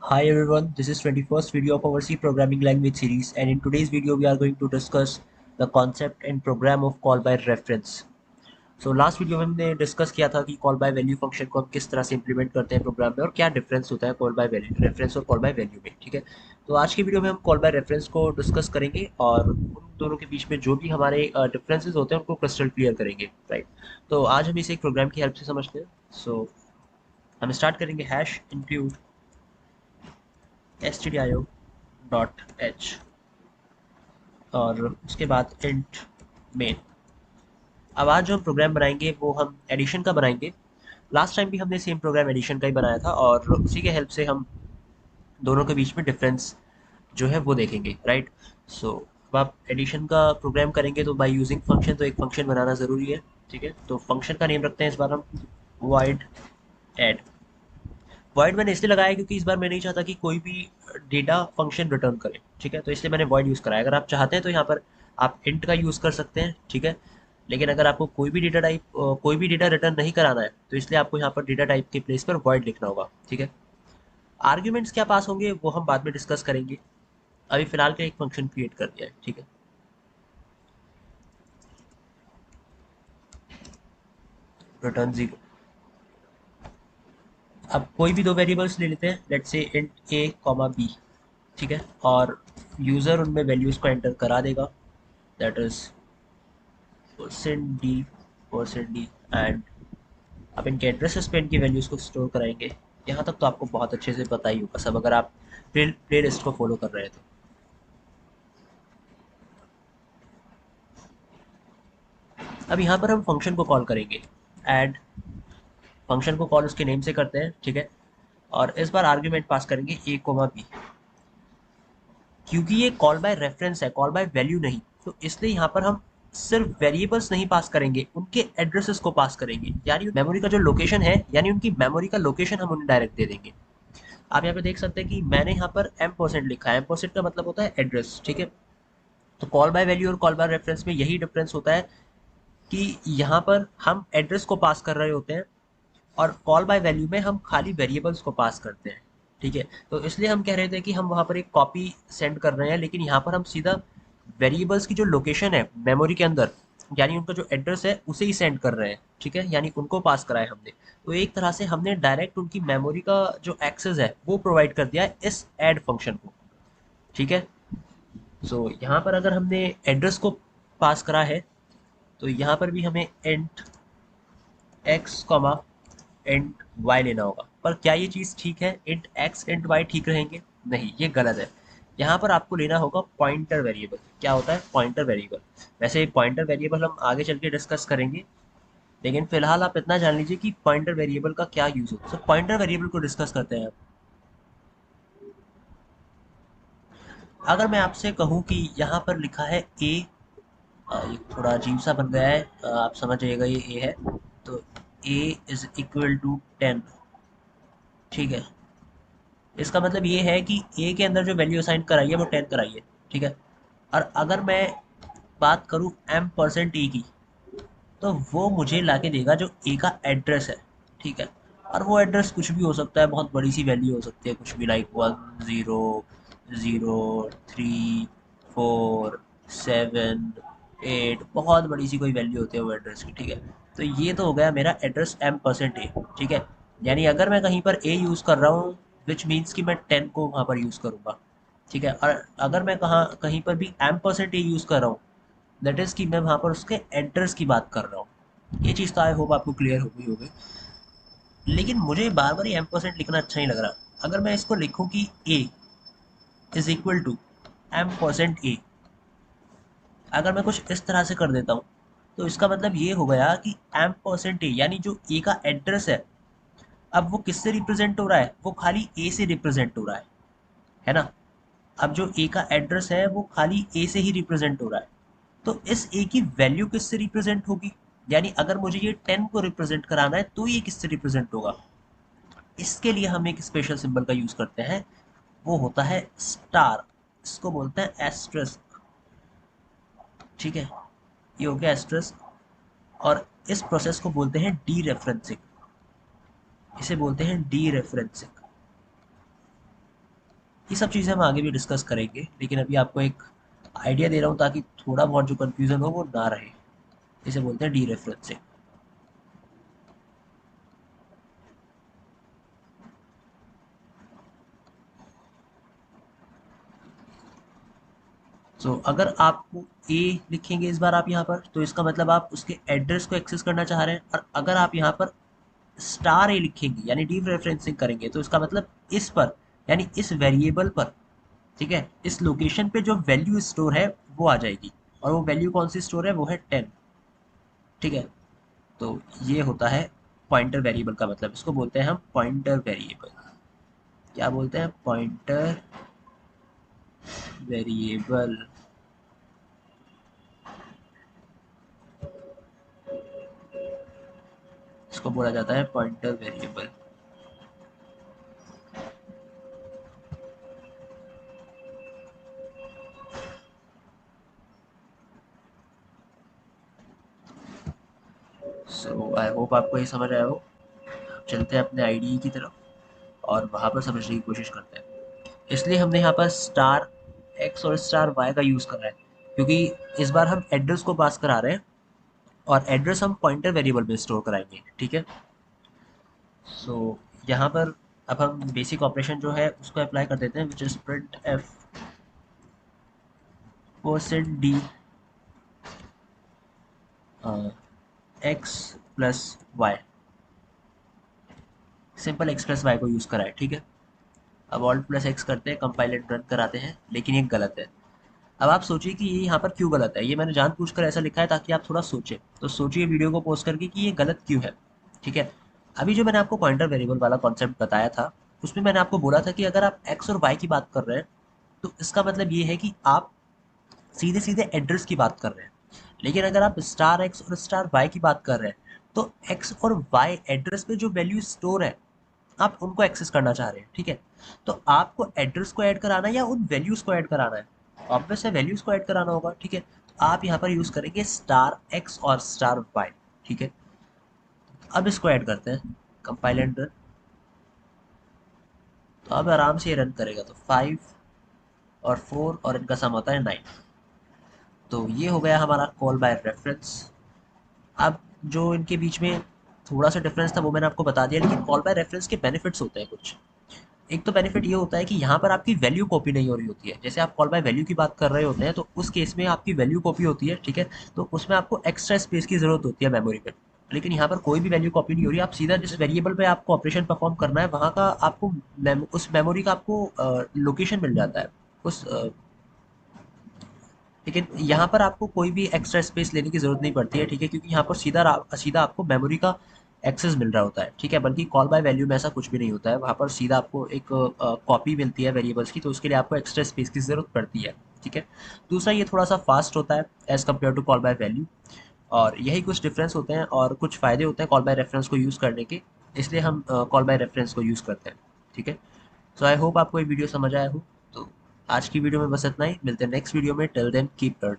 Hi everyone, this is 21st video of our C programming language series, and in today's video we are going to discuss the concept and program of call by reference. So last video में हमने discuss किया था कि call by value function को हम किस तरह से इंप्लीमेंट करते हैं प्रोग्राम में और क्या डिफरेंस होता है कॉल बाय वैल्यू रेफरेंस और कॉल बाय वैल्यू में। ठीक है, तो आज की वीडियो में हम कॉल बाय रेफरेंस को डिस्कस करेंगे और उन दोनों के बीच में जो भी हमारे डिफरेंसेस होते हैं उनको क्रिस्टल क्लियर करेंगे। राइट, तो आज हम इसे एक प्रोग्राम की हेल्प से समझते हैं। सो हम स्टार्ट करेंगे hash include stdio dot H और उसके बाद इंट मेन। अब आज जो हम प्रोग्राम बनाएंगे वो हम एडिशन का बनाएंगे। लास्ट टाइम भी हमने सेम प्रोग्राम एडिशन का ही बनाया था और उसी के हेल्प से हम दोनों के बीच में डिफरेंस जो है वो देखेंगे। राइट, सो अब आप एडिशन का प्रोग्राम करेंगे तो बाय यूजिंग फंक्शन, तो एक फंक्शन बनाना ज़रूरी है। ठीक है, तो फंक्शन का नेम रखते हैं इस बार हम void add। वॉइड मैंने इसलिए लगाया क्योंकि इस बार मैं नहीं चाहता कि कोई भी डेटा फंक्शन रिटर्न करे। ठीक है, तो इसलिए मैंने वॉइड यूज़ कराया। अगर आप चाहते हैं तो यहाँ पर आप इंट का यूज़ कर सकते हैं। ठीक है, लेकिन अगर आपको कोई भी डेटा टाइप कोई भी डेटा रिटर्न नहीं कराना है तो इसलिए आपको यहाँ पर डेटा टाइप के प्लेस पर वॉइड लिखना होगा। ठीक है, आर्ग्यूमेंट्स क्या पास होंगे वो हम बाद में डिस्कस करेंगे। अभी फिलहाल का एक फंक्शन क्रिएट कर दिया है। ठीक है, रिटर्न जीरो। अब कोई भी दो वेरिएबल्स ले लेते हैं, let's say int A comma B. ठीक है, और यूज़र उनमें वैल्यूज़ को एंटर करा देगा, that is %d %d and आप इनके एड्रेसेस पे इनकी वैल्यूज़ को स्टोर कराएंगे। यहाँ तक तो आपको बहुत अच्छे से पता ही होगा सब, अगर आप प्ले लिस्ट को फॉलो कर रहे हैं तो। अब यहाँ पर हम फंक्शन को कॉल करेंगे ऐड। फंक्शन को कॉल उसके नेम से करते हैं। ठीक है, और इस बार आर्ग्यूमेंट पास करेंगे ए कोमा बी। क्योंकि ये कॉल बाय रेफरेंस है, कॉल बाय वैल्यू नहीं, तो इसलिए यहाँ पर हम सिर्फ वेरिएबल्स नहीं पास करेंगे, उनके एड्रेसेस को पास करेंगे। यानी मेमोरी का जो लोकेशन है, यानी उनकी मेमोरी का लोकेशन हम उन्हें डायरेक्ट दे देंगे। आप यहाँ पे देख सकते हैं कि मैंने यहाँ पर m% लिखा है। m% का मतलब होता है एड्रेस। ठीक है, तो कॉल बाय वैल्यू और कॉल बाय रेफरेंस में यही डिफरेंस होता है कि यहाँ पर हम एड्रेस को पास कर रहे होते हैं और कॉल बाय वैल्यू में हम खाली वेरिएबल्स को पास करते हैं। ठीक है, तो इसलिए हम कह रहे थे कि हम वहाँ पर एक कॉपी सेंड कर रहे हैं, लेकिन यहाँ पर हम सीधा वेरिएबल्स की जो लोकेशन है मेमोरी के अंदर, यानी उनका जो एड्रेस है उसे ही सेंड कर रहे हैं। ठीक है, यानी उनको पास कराया हमने। तो एक तरह से हमने डायरेक्ट उनकी मेमोरी का जो एक्सेस है वो प्रोवाइड कर दिया है इस ऐड फंक्शन को। ठीक है, सो यहाँ पर अगर हमने एड्रेस को पास करा है तो यहाँ पर भी हमें int X comma int Y लेना होगा। पर क्या ये चीज़ ठीक है? इंट एक्स इंट वाई ठीक रहेंगे? नहीं, ये गलत है। यहाँ पर आपको लेना होगा पॉइंटर वेरिएबल। क्या होता है पॉइंटर वेरिएबल? वैसे पॉइंटर वेरिएबल हम आगे चल के डिस्कस करेंगे, लेकिन फिलहाल आप इतना जान लीजिए कि पॉइंटर वेरिएबल का क्या यूज़ होता है। तो पॉइंटर वेरिएबल को डिस्कस करते हैं। अगर मैं आपसे कहूँ कि यहाँ पर लिखा है ए, ये थोड़ा अजीब सा बन गया है, आप समझ जाइएगा ये ए है। तो ए इज इक्वल टू 10। ठीक है, इसका मतलब ये है कि ए के अंदर जो वैल्यू असाइन कराई है वो 10 कराई है। ठीक है, और अगर मैं बात करूँ m% ए की, तो वो मुझे लाके देगा जो ए का एड्रेस है। ठीक है, और वो एड्रेस कुछ भी हो सकता है, बहुत बड़ी सी वैल्यू हो सकती है, कुछ भी लाइक 100347 8, बहुत बड़ी सी कोई वैल्यू होती है वो एड्रेस की। ठीक है, तो ये तो हो गया मेरा एड्रेस m%a। ठीक है, यानी अगर मैं कहीं पर a यूज़ कर रहा हूँ, विच मीन्स कि मैं 10 को वहाँ पर यूज़ करूँगा। ठीक है, और अगर मैं कहीं पर भी m%a यूज़ कर रहा हूँ, दैट इज़ कि मैं वहाँ पर उसके एड्रेस की बात कर रहा हूँ। ये चीज़ तो आई होप आपको क्लियर हो गई होगी। लेकिन मुझे बार बार ये m% लिखना अच्छा नहीं लग रहा। अगर मैं इसको लिखूँ कि a is equal to m%a, अगर मैं कुछ इस तरह से कर देता हूँ तो इसका मतलब ये हो गया कि m%a यानी जो a का एड्रेस है, अब वो किससे रिप्रेजेंट हो रहा है? वो खाली a से रिप्रेजेंट हो रहा है ना? अब जो a का एड्रेस है वो खाली a से ही रिप्रेजेंट हो रहा है। तो इस a की वैल्यू किससे रिप्रेजेंट होगी? यानी अगर मुझे ये 10 को रिप्रेजेंट कराना है तो ये किससे रिप्रेजेंट होगा? इसके लिए हम एक स्पेशल सिंबल का यूज करते हैं, वो होता है स्टार। इसको बोलते हैं एस्ट्रिस्क। ठीक है, ये हो गया एस्ट्रिस्क। और इस प्रोसेस को बोलते हैं डी रेफरेंसिंग। इसे बोलते हैं डी रेफरेंसिंग। ये सब चीज़ें हम आगे भी डिस्कस करेंगे, लेकिन अभी आपको एक आइडिया दे रहा हूँ ताकि थोड़ा बहुत जो कन्फ्यूज़न हो वो ना रहे। इसे बोलते हैं डी रेफरेंसिंग। अगर आप ए लिखेंगे इस बार आप यहाँ पर, तो इसका मतलब आप उसके एड्रेस को एक्सेस करना चाह रहे हैं। और अगर आप यहाँ पर स्टार ए लिखेंगे यानी डीप रेफरेंसिंग करेंगे, तो इसका मतलब इस पर यानी इस वेरिएबल पर, ठीक है, इस लोकेशन पे जो वैल्यू स्टोर है वो आ जाएगी। और वो वैल्यू कौन सी स्टोर है, वो है 10। ठीक है, तो ये होता है पॉइंटर वेरिएबल का मतलब। इसको बोलते हैं हम पॉइंटर वेरिएबल। क्या बोलते हैं, पॉइंटर वेरिएबल। इसको बोला जाता है पॉइंटर वेरिएबल। आई होप आपको ये समझ आया हो। चलते हैं अपने आईडी की तरफ और वहाँ पर समझने की कोशिश करते हैं। इसलिए हमने यहाँ पर स्टार एक्स और स्टार वाई का यूज़ कर रहा है, क्योंकि इस बार हम एड्रेस को पास करा रहे हैं और एड्रेस हम पॉइंटर वेरिएबल में स्टोर कराएंगे। ठीक है, सो यहाँ पर अब हम बेसिक ऑपरेशन जो है उसको अप्लाई कर देते हैं, which is print F percent D X plus Y. Simple X plus Y को यूज़ करा है। ठीक है, अब ऑल्ट प्लस एक्स करते हैं, कंपाइल एंड रन कराते हैं, लेकिन ये गलत है। अब आप सोचिए कि ये यहाँ पर क्यों गलत है। ये मैंने जानबूझकर ऐसा लिखा है ताकि आप थोड़ा सोचें। तो सोचिए वीडियो को पॉज करके कि ये गलत क्यों है। ठीक है, अभी जो मैंने आपको पॉइंटर वेरिएबल वाला कॉन्सेप्ट बताया था, उसमें मैंने आपको बोला था कि अगर आप एक्स और वाई की बात कर रहे हैं, तो इसका मतलब ये है कि आप सीधे सीधे एड्रेस की बात कर रहे हैं। लेकिन अगर आप स्टार एक्स और स्टार वाई की बात कर रहे हैं, तो एक्स और वाई एड्रेस पे जो वैल्यू स्टोर है, आप उनको एक्सेस करना चाह रहे हैं। ठीक है, तो आपको एड्रेस को ऐड कराना है या उन वैल्यूज को ऐड कराना है। ऑब्वियस है वैल्यूज को ऐड कराना होगा। ठीक है, तो आप यहाँ पर यूज करेंगे स्टार एक्स और स्टार वाई। ठीक है, अब इसको ऐड करते हैं, कंपाइल एंड रन। तो अब आराम से ये रन करेगा। तो 5 और 4 और इनका सम होता है 9। तो ये हो गया हमारा कॉल बाय रेफरेंस। अब जो इनके बीच में थोड़ा सा डिफरेंस था वो मैंने आपको बता दिया, लेकिन कॉल बाय रेफरेंस के बेनिफिट्स होते हैं कुछ। एक तो बेनिफिट ये होता है कि यहाँ पर आपकी वैल्यू कॉपी नहीं हो रही होती है। जैसे आप कॉल बाय वैल्यू की बात कर रहे होते हैं, तो उस केस में आपकी वैल्यू कॉपी होती है। ठीक है, तो उसमें आपको एक्स्ट्रा स्पेस की जरूरत होती है मेमोरी पे। लेकिन यहाँ पर कोई भी वैल्यू कॉपी नहीं हो रही। आप सीधा जिस वेरिएबल पे आपको ऑपरेशन परफॉर्म करना है, वहाँ का आपको उस मेमोरी का आपको लोकेशन मिल जाता है उस लेकिन यहाँ पर आपको कोई भी एक्स्ट्रा स्पेस लेने की ज़रूरत नहीं पड़ती है। ठीक है, क्योंकि यहाँ पर सीधा आपको मेमोरी का एक्सेस मिल रहा होता है। ठीक है, बल्कि कॉल बाय वैल्यू में ऐसा कुछ भी नहीं होता है। वहाँ पर सीधा आपको एक कॉपी मिलती है वेरिएबल्स की, तो उसके लिए आपको एक्स्ट्रा स्पेस की ज़रूरत पड़ती है। ठीक है, दूसरा ये थोड़ा सा फास्ट होता है as compare to call by value. और यही कुछ डिफरेंस होते हैं और कुछ फ़ायदे होते हैं कॉल बाय रेफरेंस को यूज़ करने के। इसलिए हम कॉल बाय रेफरेंस को यूज़ करते हैं। ठीक है, सो आई होप आपको ये वीडियो समझ आया हो। तो आज की वीडियो में बस इतना ही। मिलते हैं नेक्स्ट वीडियो में। Till then keep